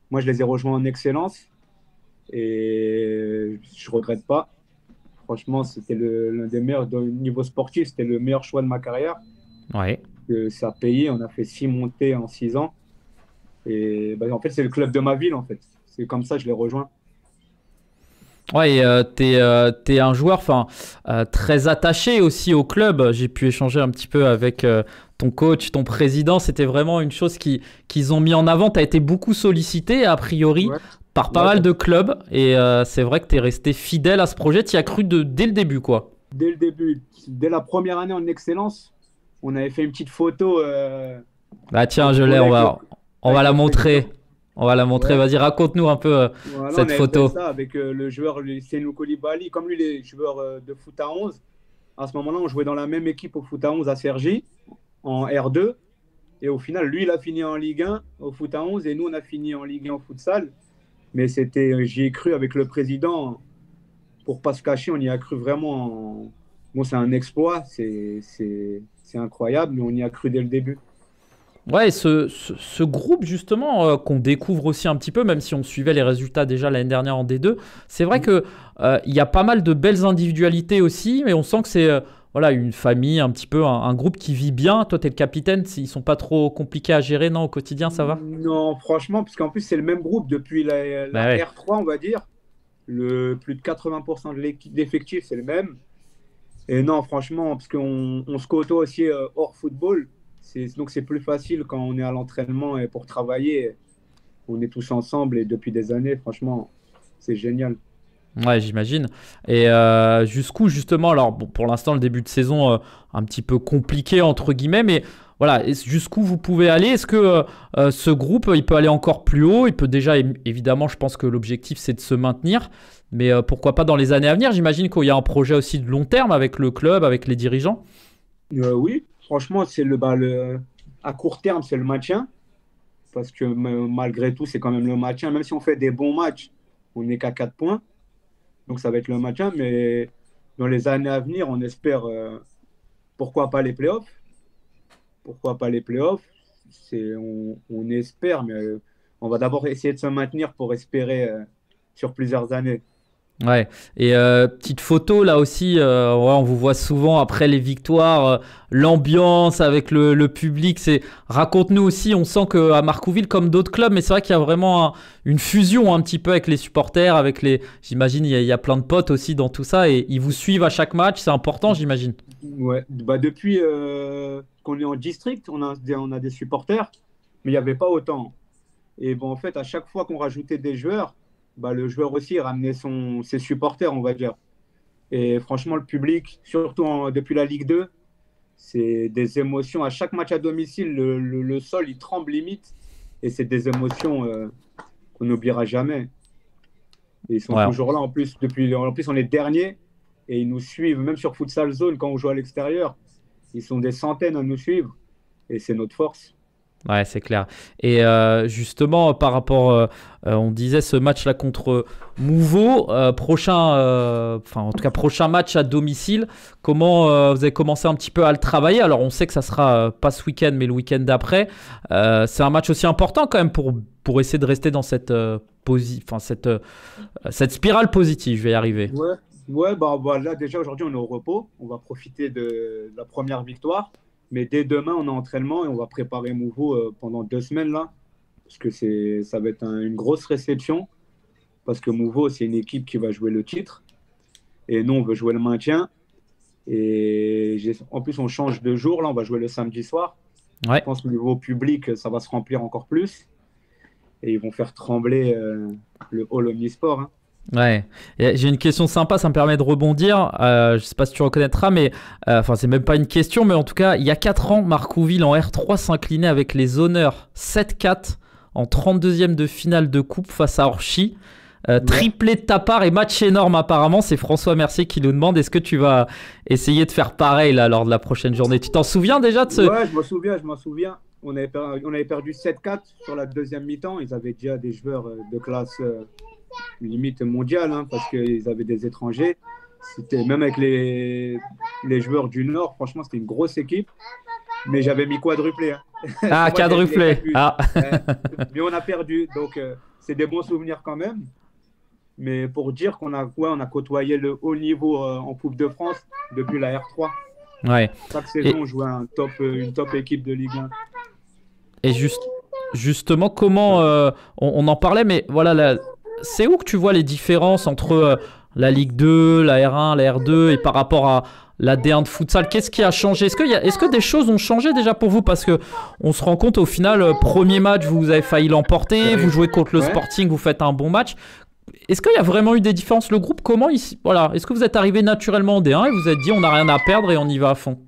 moi je les ai rejoints en excellence. Et je regrette pas. Franchement, c'était l'un des meilleurs. Au niveau sportif, c'était le meilleur choix de ma carrière. Ouais. Ça a payé. On a fait 6 montées en 6 ans. Et en fait, c'est le club de ma ville, en fait. C'est comme ça que je l'ai rejoint. Ouais, et t'es un joueur très attaché aussi au club. J'ai pu échanger un petit peu avec ton coach, ton président. C'était vraiment une chose qu'ils ont mis en avant. Tu as été beaucoup sollicité, a priori, par pas mal de clubs. Et c'est vrai que tu es resté fidèle à ce projet. Tu y as cru dès le début, quoi. Dès le début. Dès la première année en excellence, on avait fait une petite photo. Bah tiens, je l'ai. On va la montrer. On va la montrer. Vas-y, raconte-nous un peu cette photo. On avait fait ça avec le joueur Senou Koulibaly. Comme lui, les joueurs de foot à 11. À ce moment-là, on jouait dans la même équipe au foot à 11 à Cergy, en R2. Et au final, lui, il a fini en Ligue 1 au foot à 11. Et nous, on a fini en Ligue 1 au futsal. Mais j'y ai cru avec le président. Pour pas se cacher, on y a cru vraiment. Bon, c'est un exploit. C'est incroyable. Mais on y a cru dès le début. Ouais, ce groupe justement qu'on découvre aussi un petit peu, même si on suivait les résultats déjà l'année dernière en D2, c'est vrai que il y a pas mal de belles individualités aussi, mais on sent que c'est une famille, un petit peu un groupe qui vit bien. Toi, tu es le capitaine, ils sont pas trop compliqués à gérer, non, au quotidien, ça va? Non, franchement, parce qu'en plus c'est le même groupe depuis la R3, on va dire. Plus de 80% de l'effectif, c'est le même. Et non, franchement, parce qu'on se côtoie aussi hors football. Donc c'est plus facile quand on est à l'entraînement et pour travailler, on est tous ensemble et depuis des années, franchement, c'est génial. Ouais, j'imagine. Et jusqu'où justement, alors bon, pour l'instant le début de saison un petit peu compliqué entre guillemets, mais voilà, jusqu'où vous pouvez aller? Est-ce que ce groupe, il peut aller encore plus haut? Il peut déjà, évidemment, je pense que l'objectif c'est de se maintenir, mais pourquoi pas dans les années à venir? J'imagine qu'il y a un projet aussi de long terme avec le club, avec les dirigeants. Oui. Franchement, c'est à court terme, c'est le maintien. Parce que malgré tout, c'est quand même le maintien. Même si on fait des bons matchs, on n'est qu'à 4 points. Donc ça va être le maintien. Mais dans les années à venir, on espère, pourquoi pas les playoffs. Pourquoi pas les playoffs? On espère, mais on va d'abord essayer de se maintenir pour espérer sur plusieurs années. Ouais, et petite photo là aussi, on vous voit souvent après les victoires, l'ambiance avec le public, raconte-nous aussi, on sent qu'à Marcouville comme d'autres clubs, mais c'est vrai qu'il y a vraiment une fusion un petit peu avec les supporters, j'imagine il y a plein de potes aussi dans tout ça et ils vous suivent à chaque match, c'est important j'imagine. Ouais, depuis qu'on est en district, on a des supporters, mais il n'y avait pas autant. Et bon, en fait, à chaque fois qu'on rajoutait des joueurs, le joueur aussi ramenait ses supporters, on va dire. Et franchement, le public, surtout depuis la Ligue 2, c'est des émotions. À chaque match à domicile, le sol, il tremble limite. Et c'est des émotions qu'on n'oubliera jamais. Et ils sont toujours là. En plus, on est dernier. Et ils nous suivent, même sur Futsal Zone, quand on joue à l'extérieur. Ils sont des centaines à nous suivre. Et c'est notre force. Ouais, c'est clair. Et justement, par rapport, on disait ce match-là contre Mouveau, prochain match à domicile, comment vous avez commencé un petit peu à le travailler? Alors, on sait que ça sera pas ce week-end, mais le week-end d'après. C'est un match aussi important quand même pour essayer de rester dans cette spirale positive. Je vais y arriver. Ouais, là, déjà, aujourd'hui, on est au repos. On va profiter de la première victoire. Mais dès demain, on a entraînement et on va préparer Mouveau pendant 2 semaines là. Parce que ça va être une grosse réception. Parce que Mouveau, c'est une équipe qui va jouer le titre. Et nous, on veut jouer le maintien. Et en plus, on change de jour. Là, on va jouer le samedi soir. Ouais. Je pense que au niveau public, ça va se remplir encore plus. Et ils vont faire trembler le hall Omnisport. Hein. Ouais, j'ai une question sympa, ça me permet de rebondir. Je sais pas si tu reconnaîtras, mais c'est même pas une question, mais en tout cas, il y a 4 ans, Marcouville en R3 s'inclinait avec les honneurs 7-4 en 32e de finale de coupe face à Orchy. Triplé de ta part et match énorme apparemment. C'est François Mercier qui nous demande est-ce que tu vas essayer de faire pareil là, lors de la prochaine journée. Tu t'en souviens déjà de ce... Ouais, je m'en souviens. On avait perdu 7-4 sur la deuxième mi-temps. Ils avaient déjà des joueurs de classe limite mondiale, hein, parce qu'ils avaient des étrangers. C'était même avec les joueurs du Nord, franchement, c'était une grosse équipe. Mais j'avais mis quadruplé. Hein. Ah, Moi, quadruplé. Ah. Mais on a perdu. Donc, c'est des bons souvenirs quand même. Mais pour dire qu'on a, on a côtoyé le haut niveau en Coupe de France depuis la R3. Ouais. Chaque saison, on jouait une top équipe de Ligue 1. Et justement, comment on en parlait, mais voilà, c'est où que tu vois les différences entre la Ligue 2, la R1, la R2 et par rapport à la D1 de futsal? Qu'est-ce qui a changé? Est-ce que des choses ont changé déjà pour vous? Parce que on se rend compte au final, premier match, vous avez failli l'emporter, vous jouez contre le Sporting, vous faites un bon match. Est-ce qu'il y a vraiment eu des différences? Le groupe, comment ici? Voilà. Est-ce que vous êtes arrivé naturellement en D1 et vous êtes dit on n'a rien à perdre et on y va à fond?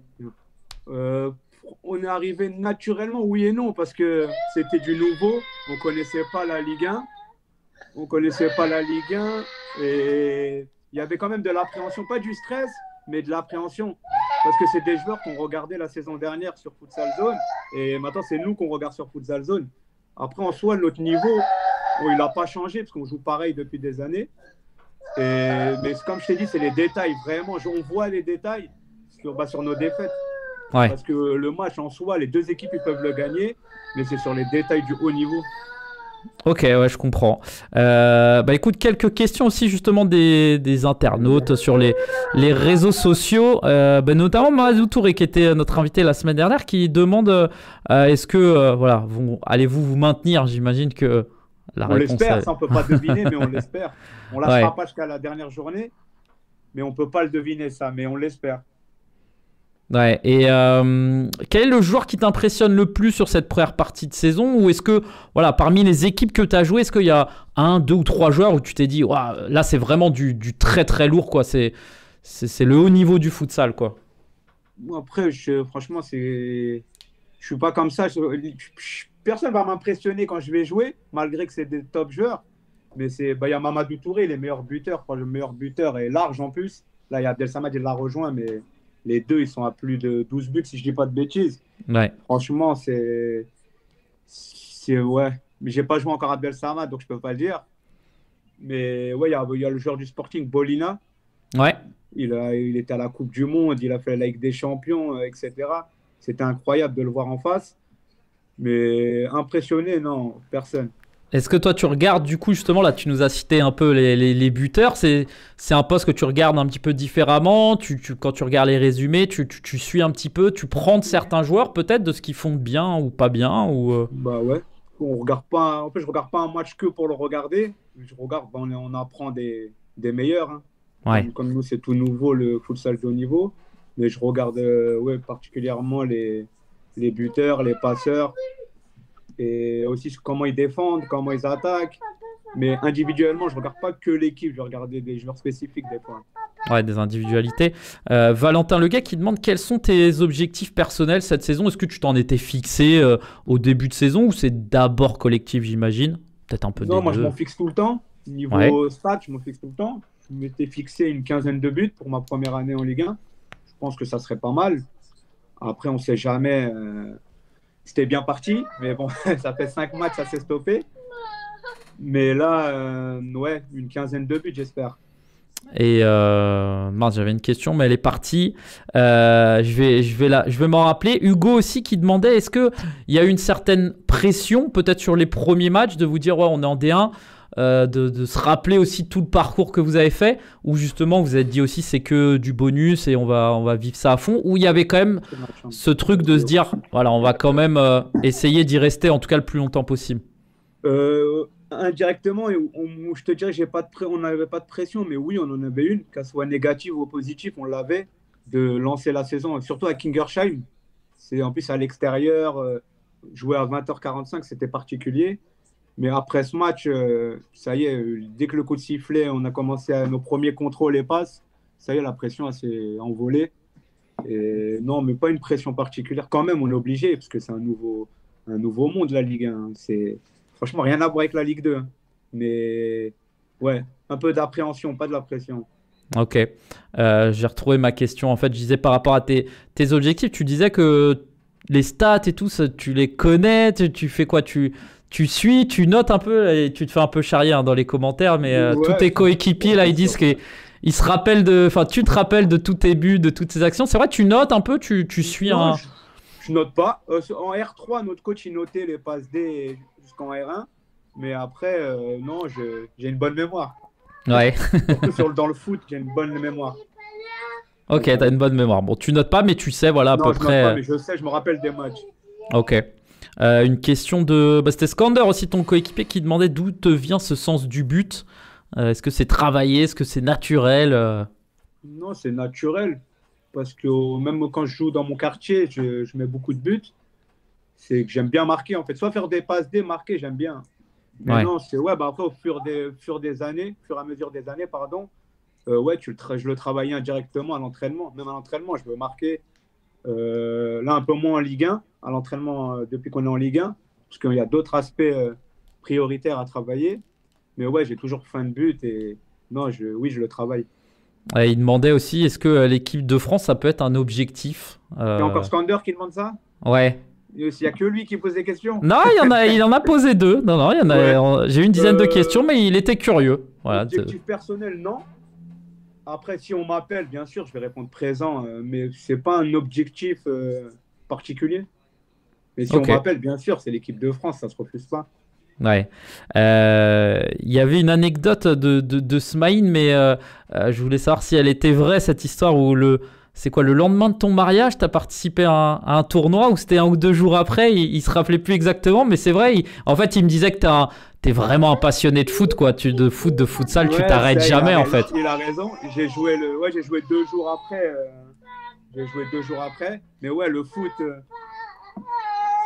On est arrivé naturellement, oui et non, parce que c'était du nouveau. On ne connaissait pas la Ligue 1. Et il y avait quand même de l'appréhension, pas du stress, mais de l'appréhension. Parce que c'est des joueurs qu'on regardait la saison dernière sur Futsal Zone. Et maintenant, c'est nous qu'on regarde sur Futsal Zone. Après, en soi, notre niveau, il n'a pas changé parce qu'on joue pareil depuis des années. Mais comme je t'ai dit, c'est les détails. Vraiment, on voit les détails sur nos défaites. Ouais. Parce que le match en soi, les deux équipes ils peuvent le gagner, mais c'est sur les détails du haut niveau. Ok, ouais, je comprends. Écoute, quelques questions aussi justement des internautes sur les réseaux sociaux, notamment Mamadou Touré qui était notre invité la semaine dernière, qui demande est-ce que allez-vous vous maintenir? J'imagine que la on réponse l'espère, est... ça on peut pas deviner, mais on l'espère. On ne lâchera pas jusqu'à la dernière journée, mais on peut pas le deviner ça, mais on l'espère. Ouais, et quel est le joueur qui t'impressionne le plus sur cette première partie de saison? Ou est-ce que, parmi les équipes que tu as jouées, est-ce qu'il y a 1, 2 ou 3 joueurs où tu t'es dit, là c'est vraiment du très très lourd, quoi. C'est le haut niveau du futsal, quoi. Après, franchement, je suis pas comme ça. Personne va m'impressionner quand je vais jouer, malgré que c'est des top joueurs. Mais il y a Mamadou Touré, les meilleurs buteurs. Le meilleur buteur est large en plus. Là, il y a Abdelsamad, il l'a rejoint, mais les deux, ils sont à plus de 12 buts, si je dis pas de bêtises. Ouais. Franchement, ouais. Mais j'ai pas joué encore à Abdelsamad, donc je peux pas le dire. Mais ouais, il y a le joueur du Sporting, Bolina. Ouais. Il était à la Coupe du Monde, il a fait la Ligue des Champions, etc. C'était incroyable de le voir en face. Mais impressionné, non, personne. Est-ce que toi tu regardes du coup justement, là tu nous as cité un peu les buteurs, c'est un poste que tu regardes un petit peu différemment, quand tu regardes les résumés, tu suis un petit peu, tu prends de certains joueurs peut-être de ce qu'ils font bien ou pas bien ou Bah ouais, on regarde pas, en fait je regarde pas un match que pour le regarder, je regarde, on apprend des meilleurs. Hein. Ouais. Comme nous c'est tout nouveau le futsal de haut niveau, mais je regarde particulièrement les buteurs, les passeurs. Et aussi comment ils défendent, comment ils attaquent. Mais individuellement, je ne regarde pas que l'équipe, je vais regarder des joueurs spécifiques des fois. Ouais, des individualités. Valentin Leguet qui demande quels sont tes objectifs personnels cette saison. Est-ce que tu t'en étais fixé au début de saison ou c'est d'abord collectif, j'imagine? Peut-être un peu Non, des moi deux. je m'en fixe tout le temps. Niveau stats, je m'en fixe tout le temps. Je m'étais fixé une 15aine de buts pour ma première année en Ligue 1. Je pense que ça serait pas mal. Après, on ne sait jamais. C'était bien parti, mais bon, ça fait 5 matchs, ça s'est stoppé. Mais là, une 15aine de buts, j'espère. Et j'avais une question, mais elle est partie. Je vais m'en rappeler. Hugo aussi qui demandait est-ce qu'il y a eu une certaine pression, peut-être sur les premiers matchs, de vous dire on est en D1, de se rappeler aussi tout le parcours que vous avez fait, ou justement vous êtes dit aussi c'est que du bonus et on va vivre ça à fond, ou il y avait quand même ce truc de se dire on va quand même essayer d'y rester en tout cas le plus longtemps possible? Indirectement, je te dirais on n'avait pas de pression, mais oui, on en avait une, qu'elle soit négative ou positive, on l'avait, de lancer la saison, surtout à Kingersheim. C'est en plus à l'extérieur, jouer à 20h45, c'était particulier. Mais après ce match, ça y est, dès que le coup de sifflet, on a commencé à nos premiers contrôles et passes, ça y est, la pression s'est envolée. Et non, mais pas une pression particulière. Quand même, on est obligé, parce que c'est un nouveau monde, la Ligue 1. C'est franchement rien à voir avec la Ligue 2. Hein. Mais Ouais, un peu d'appréhension, pas de la pression. Ok. J'ai retrouvé ma question. En fait, je disais par rapport à tes objectifs, tu disais que les stats et tout, ça, tu les connais, tu fais quoi? Tu suis, tu notes un peu et tu te fais un peu charrier dans les commentaires, mais tous Ouais, tes coéquipiers là, ils disent qu'ils se rappellent enfin, tu te rappelles de tous tes buts, de toutes tes actions. C'est vrai, tu notes un peu, tu suis non, un. je note pas. En R3, notre coach, il notait les passes D jusqu'en R1. Mais après, non, j'ai une bonne mémoire. Ouais. Surtout dans le foot, j'ai une bonne mémoire. Ok, t'as une bonne mémoire. Bon, tu notes pas, mais tu sais, voilà, à Non, peu je près. note pas, mais je sais, je me rappelle des matchs. Ok. Une question de. Bah, c'était Skander aussi, ton coéquipier, qui demandait d'où te vient ce sens du but. Est-ce que c'est travaillé? Est-ce que c'est naturel? Non, c'est naturel. Parce que même quand je joue dans mon quartier, je mets beaucoup de buts. C'est que j'aime bien marquer, en fait. Soit faire des passes D, marquer, j'aime bien. Mais Ouais. non, c'est ouais, bah après, au fur et à mesure des années, pardon, ouais, je le travaillais indirectement à l'entraînement. Même à l'entraînement, je veux marquer. Là, un peu moins en Ligue 1, à l'entraînement depuis qu'on est en Ligue 1, parce qu'il y a d'autres aspects prioritaires à travailler. Mais ouais, j'ai toujours faim de but et non, oui, je le travaille. Et il demandait aussi, est-ce que l'équipe de France, ça peut être un objectif? Il y a encore Skander qui demande ça? Ouais. Il n'y a que lui qui pose des questions? Non, il en a posé deux. Non, il y en a. J'ai eu une dizaine de questions, mais il était curieux. Voilà. Objectif personnel, non. Après, si on m'appelle, bien sûr, je vais répondre présent, mais c'est pas un objectif particulier. Mais si Ok. on m'appelle, bien sûr, c'est l'équipe de France, ça se refuse pas. Ouais. Il y avait une anecdote de Smaïn, mais je voulais savoir si elle était vraie, cette histoire où c'est quoi, le lendemain de ton mariage, tu as participé à un tournoi ou c'était 1 ou 2 jours après, il se rappelait plus exactement, mais c'est vrai, en fait, il me disait que t'es vraiment un passionné de foot, quoi, de futsal, tu Ouais, t'arrêtes ça, jamais, en fait. Il a raison. J'ai joué 2 jours après. J'ai joué 2 jours après. Mais ouais, le foot.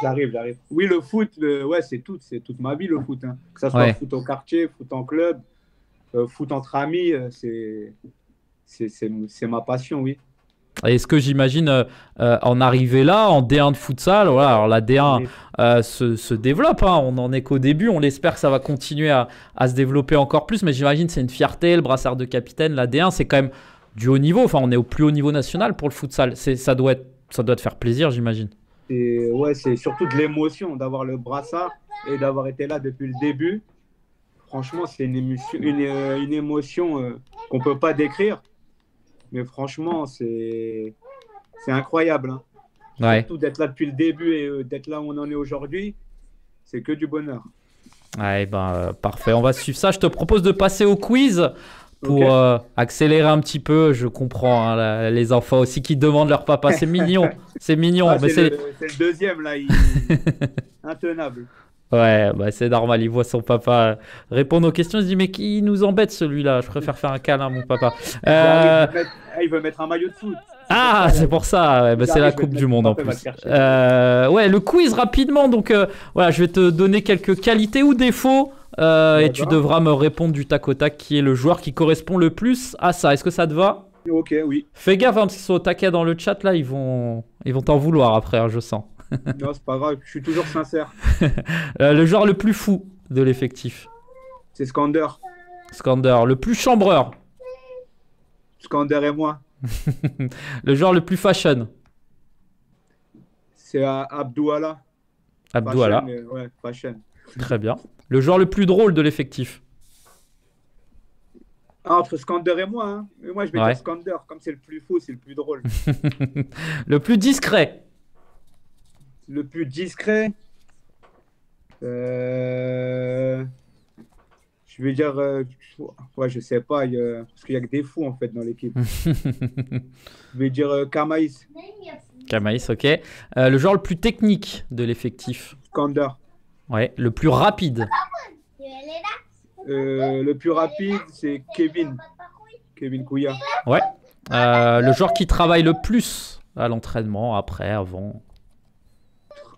J'arrive. Oui, le foot, ouais, c'est toute ma vie, le foot. Hein. Que ça soit Ouais. foot au quartier, foot en club, foot entre amis, c'est ma passion, oui. Et ce que j'imagine en arriver là, en D1 de futsal, voilà, alors la D1 Oui. se développe, hein, on n'en est qu'au début, on espère que ça va continuer à se développer encore plus, mais j'imagine c'est une fierté, le brassard de capitaine, la D1 c'est quand même du haut niveau, enfin on est au plus haut niveau national pour le futsal, ça doit te faire plaisir, j'imagine. Et ouais, c'est surtout de l'émotion d'avoir le brassard et d'avoir été là depuis le début. Franchement, c'est une émotion qu'on ne peut pas décrire. Mais franchement, c'est incroyable. Hein. Ouais. Surtout d'être là depuis le début et d'être là où on en est aujourd'hui, c'est que du bonheur. Ouais, ben, parfait, on va suivre ça. Je te propose de passer au quiz pour Ok. accélérer un petit peu. Je comprends hein, les enfants aussi qui demandent leur papa. C'est mignon, c'est mignon. Ah, Mais c'est le deuxième, là. Intenable. Ouais, bah c'est normal. Il voit son papa répondre aux questions. Il se dit, mais qui nous embête celui-là? Je préfère faire un câlin à mon papa. Il veut mettre un maillot de foot. Ah, c'est pour ça. Ouais, bah, c'est la Coupe du Monde en Papa va plus. le chercher. Ouais, le quiz rapidement. Donc, voilà, je vais te donner quelques qualités ou défauts. Et tu D'accord. devras me répondre du tac au tac qui est le joueur qui correspond le plus à ça. Est-ce que ça te va? Ok, oui. Fais gaffe, hein, parce qu'ils sont au taquet dans le chat là, ils vont t'en vouloir après, hein, je sens. Non, c'est pas grave. Je suis toujours sincère. Le joueur le plus fou de l'effectif. C'est Skander. Skander. Le plus chambreur. Skander et moi. Le joueur le plus fashion. C'est Abdouala. Abdouala. Fashion, ouais, fashion. Très bien. Le joueur le plus drôle de l'effectif. Ah, entre Skander et moi. Hein. Et moi, je vais Ouais. dire Skander. Comme c'est le plus fou, c'est le plus drôle. Le plus discret. Le plus discret. Je vais dire. Ouais, je sais pas. Parce qu'il y a que des fous en fait dans l'équipe. Je vais dire Kamaïs. Kamaïs, ok. Le joueur le plus technique de l'effectif. Skander. Ouais. Le plus rapide. Le plus rapide, c'est Kevin. Kevin Kouya. Ouais. Le joueur qui travaille le plus à l'entraînement, après, avant.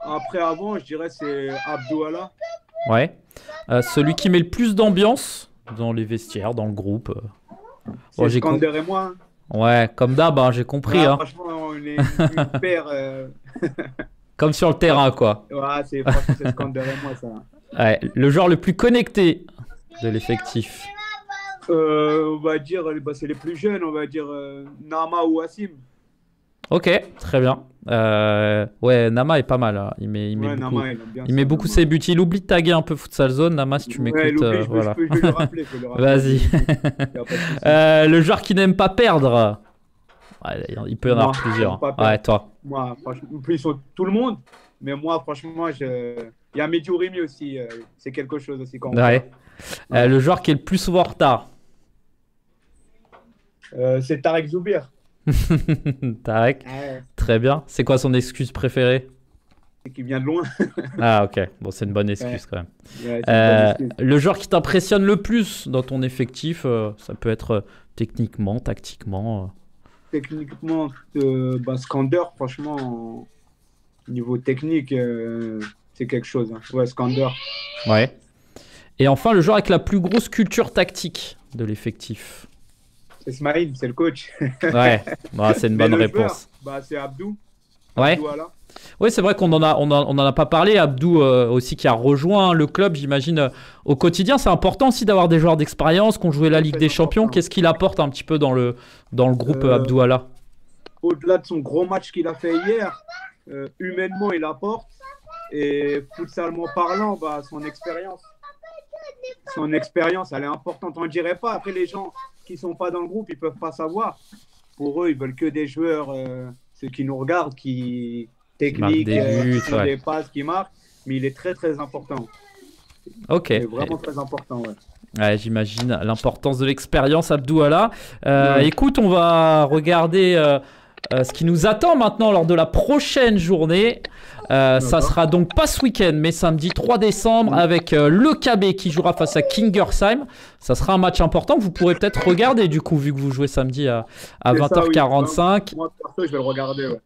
Après, avant, je dirais c'est Abdouala. Ouais. Celui qui met le plus d'ambiance dans les vestiaires, dans le groupe. C'est Bon, j'ai Skander et moi. Hein. Ouais, comme d'hab, hein, j'ai compris. Ah, Hein. franchement, on est une paire. Comme sur le terrain, quoi. Ouais, franchement, c'est Skander et moi, ça. Ouais. Le joueur le plus connecté de l'effectif. On va dire, bah, c'est les plus jeunes, on va dire Nama ou Wassim. Ok, très bien. Ouais, Nama est pas mal. Hein. Il met Ouais, beaucoup, Nama, il aime bien il ça, met beaucoup Nama. ses buts. Il oublie de taguer un peu Futsal Zone. Nama, si tu Ouais, m'écoutes, il oublie, voilà. je vais le rappeler. Vas-y. Y a pas de souci. Le joueur qui n'aime pas perdre. Ouais, il peut y en avoir Moi, plusieurs. j'aime pas perdre. Ouais, toi. Moi, franchement, plus sur tout le monde, mais moi, franchement, il y a Mehdi Ourimi aussi, c'est quelque chose aussi quand on Ouais. perd. Le joueur qui est le plus souvent en retard. C'est Tarek Zoubir. Tarek, Ouais, très bien. C'est quoi son excuse préférée? c'est qui vient de loin. Ah, ok. Bon, c'est une bonne excuse Ouais. quand même. Ouais, c'est une bonne excuse. Le joueur qui t'impressionne le plus dans ton effectif, ça peut être techniquement, tactiquement. Techniquement, bah, Skander, franchement, au niveau technique, c'est quelque chose. Hein. Ouais, Skander. Ouais. Et enfin, le joueur avec la plus grosse culture tactique de l'effectif. C'est Smaïl, c'est le coach. Ouais, bah, c'est une Mais bonne le joueur, réponse. bah, c'est Abdou. Ouais. Abdou Alla. Oui, c'est vrai qu'on en a pas parlé. Abdou aussi qui a rejoint le club, j'imagine, au quotidien. C'est important aussi d'avoir des joueurs d'expérience qui ont joué la Ligue Très des Champions. important. Qu'est-ce qu'il apporte un petit peu dans le groupe Euh, Abdou Alla? Au-delà de son gros match qu'il a fait hier, humainement, il apporte. Et futsalement parlant, bah, son expérience, elle est importante. On ne dirait pas. Après, les gens qui ne sont pas dans le groupe, ils ne peuvent pas savoir. Pour eux, ils veulent que des joueurs, ceux qui nous regardent, qui techniques, des buts, qui font ouais. des passes, qui marquent. Mais il est très, très important. Ok. Il est vraiment très important, ouais. Ouais, j'imagine l'importance de l'expérience, Abdou Alla. Ouais. Écoute, on va regarder ce qui nous attend maintenant lors de la prochaine journée. Ça sera donc pas ce week-end, mais samedi 3 décembre avec le KB qui jouera face à Kingersheim. Ça sera un match important que vous pourrez peut-être regarder du coup, vu que vous jouez samedi à C'est ça, 20h45. oui. Moi, perso, je vais le regarder, ouais.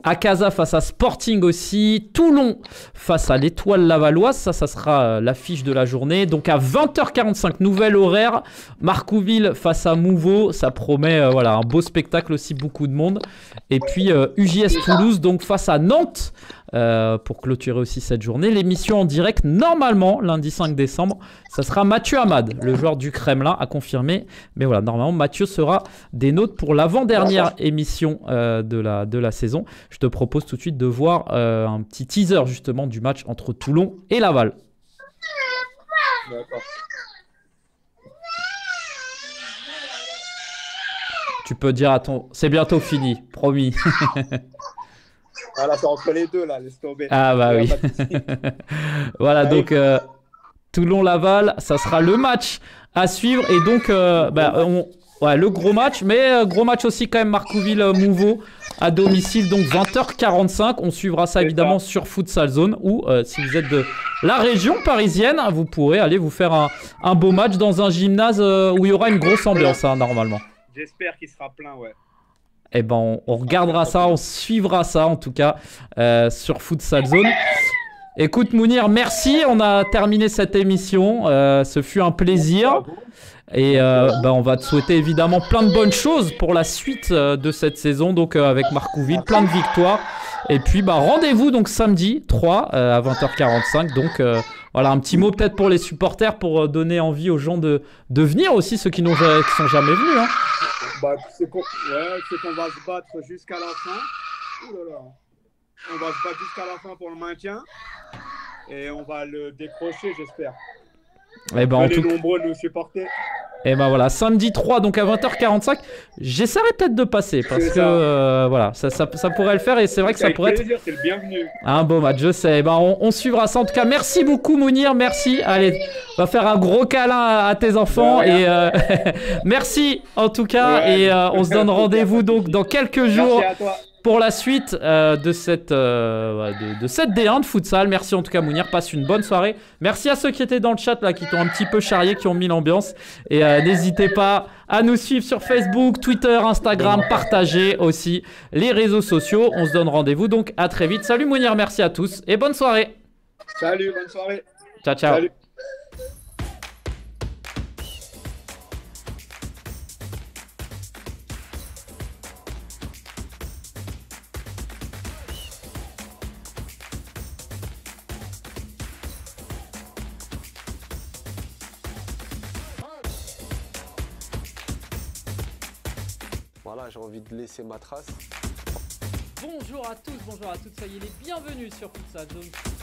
Akaza face à Sporting aussi. Toulon face à l'Étoile Lavalloise. Ça sera l'affiche de la journée. Donc à 20h45, nouvel horaire. Marcouville face à Mouveau. Ça promet voilà, un beau spectacle aussi, beaucoup de monde. Et puis UJS Toulouse donc face à Nantes pour clôturer aussi cette journée. L'émission en direct, normalement, lundi 5 décembre, ça sera Mathieu Hamad, le joueur du Kremlin, à confirmer. Mais voilà, normalement, Mathieu sera des nôtres pour l'avant-dernière émission de la saison. Je te propose tout de suite de voir un petit teaser justement du match entre Toulon et Laval. D'accord. Tu peux dire à ton... C'est bientôt fini, promis. Ah là, c'est entre les deux, là, laisse tomber. Ah bah Il y a oui. pas de souci. Voilà, donc Toulon-Laval, ça sera le match à suivre. Et donc, ouais, le gros match, mais gros match aussi quand même, Marcouville-Mouveau à domicile, donc 20h45. On suivra ça évidemment sur Futsal Zone ou si vous êtes de la région parisienne, vous pourrez aller vous faire un beau match dans un gymnase où il y aura une grosse ambiance hein, normalement. J'espère qu'il sera plein, ouais. Eh ben, on regardera ça, on suivra ça en tout cas sur Futsal Zone. Écoute Mounir, merci, on a terminé cette émission, ce fut un plaisir. Et on va te souhaiter évidemment plein de bonnes choses pour la suite de cette saison, donc avec Marcouville, plein de victoires. Et puis rendez-vous donc samedi 3 à 20h45. Donc voilà, un petit mot peut-être pour les supporters pour donner envie aux gens de venir aussi, ceux qui sont jamais venus. Hein. Bah, c'est qu'on va se battre jusqu'à la fin. Ouh là là. On va se battre jusqu'à la fin pour le maintien. Et on va le décrocher, j'espère. Et ben, en Venez tout... nombreux nous supporter. Et ben voilà, samedi 3 donc à 20h45. J'essaierai peut-être de passer parce C'est que voilà, ça pourrait le faire et c'est vrai que ça Avec pourrait être plaisir, c'est le bienvenu. un beau match, je sais. Ben, on suivra ça en tout cas. Merci beaucoup Mounir, merci. Allez, on va faire un gros câlin à tes enfants et merci en tout cas Ouais, et on se donne rendez-vous donc dans quelques jours. Merci à toi. Pour la suite de cette D1 de futsal. Merci en tout cas Mounir, passe une bonne soirée. Merci à ceux qui étaient dans le chat là, qui t'ont un petit peu charrié, qui ont mis l'ambiance. Et n'hésitez pas à nous suivre sur Facebook, Twitter, Instagram, partagez aussi les réseaux sociaux. On se donne rendez-vous donc à très vite. Salut Mounir, merci à tous et bonne soirée. Salut, bonne soirée. Ciao, ciao. Salut. voilà, j'ai envie de laisser ma trace. Bonjour à tous, bonjour à toutes, soyez les bienvenus sur Futsal Zone.